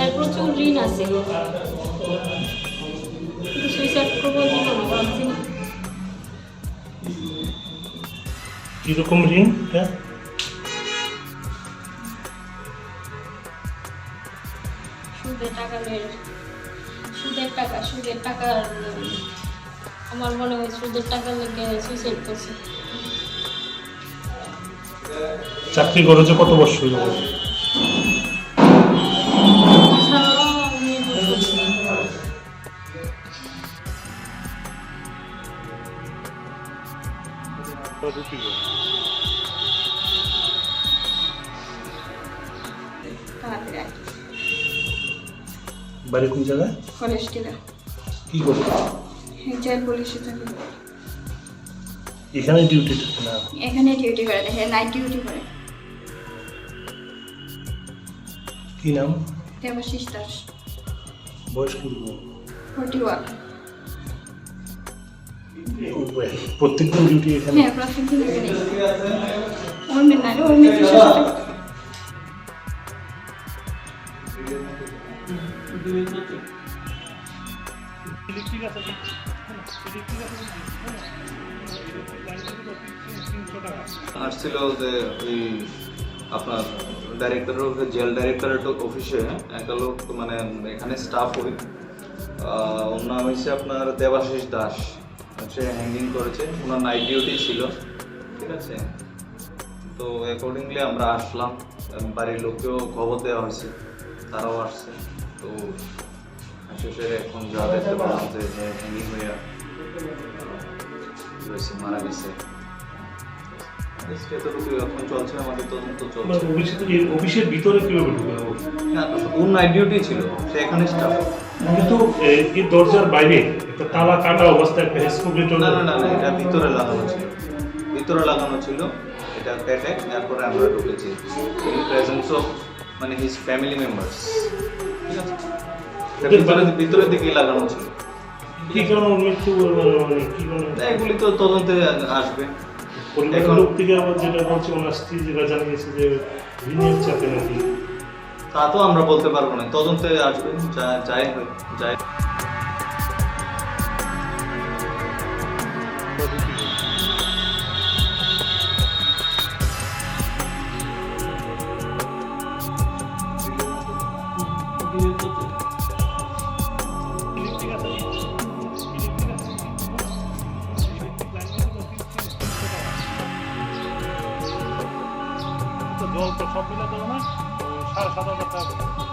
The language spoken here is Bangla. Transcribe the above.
এর প্রচুর ঋণ আছে, সুইসাইড করবো দিব না ভাবছি না। কিরকম ঋণ? সুদের টাকা আমার মনে হয় সুদের টাকা লেগে সুইসাইড করছে। চাকরি করো যে কত বছর হলো? বাড়ি কোন জায়গায়? কি করো? এখানে ডিউটি না? এখানে ডিউটি করে, দেখে নাইট ডিউটি করে। কি নাম? দেবাশিস দাস। বয়স কি? 41। প্রত্যেকদিন ডিউটি এখানে? হ্যাঁ, প্রত্যেকদিন এখানে। ওর মেয়ে নাই, ওর মেয়ে তো সাথে আসছিল যে ওই আপনার ডাইরেক্টরের জেল ডাইরেক্টরের অফিসে একটা লোক মানে এখানে স্টাফ হই, ওর নাম হয়েছে আপনার দেবাশিস দাস। সে হ্যাঙ্গিং করেছে, ওনার নাইট ডিউটি ছিল, ঠিক আছে। তো অ্যাকর্ডিংলি আমরা আসলাম, বাড়ির লোককেও খবর দেওয়া হয়েছে, তারাও আসছে। তো শেষে এখন যা দেখতে পেলাম যে হ্যাঙ্গিং হয়ে মারা গেছে। এখন চলছে আমাদের তদন্ত চলছে। অফিসের ভিতরে কিভাবে ঢুকে? ওর নাইট ডিউটি ছিল, সে এখানে স্টাফ। কিন্তু এই দরজার বাইরে একটা তালা কাটা অবস্থায় একটা স্ক্রুড্রাইভার। না না না, এটা ভিতরে লাগানো ছিল, এটা কেটে তারপরে আমরা ঢুকেছি ইন প্রেজেন্স অফ মানে হিজ ফ্যামিলি মেম্বার্স, ঠিক আছে। ভিতরের দিকেই লাগানো ছিল। কি কারণে মৃত্যু, কি কারণে এগুলি তো তদন্তে আসবে। পরিবারের লোক থেকে আবার যেটা বলছে ওনার স্ত্রী যেটা জানিয়েছে যে ঋণের চাপে নাকি, তা তো আমরা বলতে পারবো না, তদন্তে আসবে, যাই হয় যাই। জল তো সব মিলে দেবো না, 7,500 টাকা।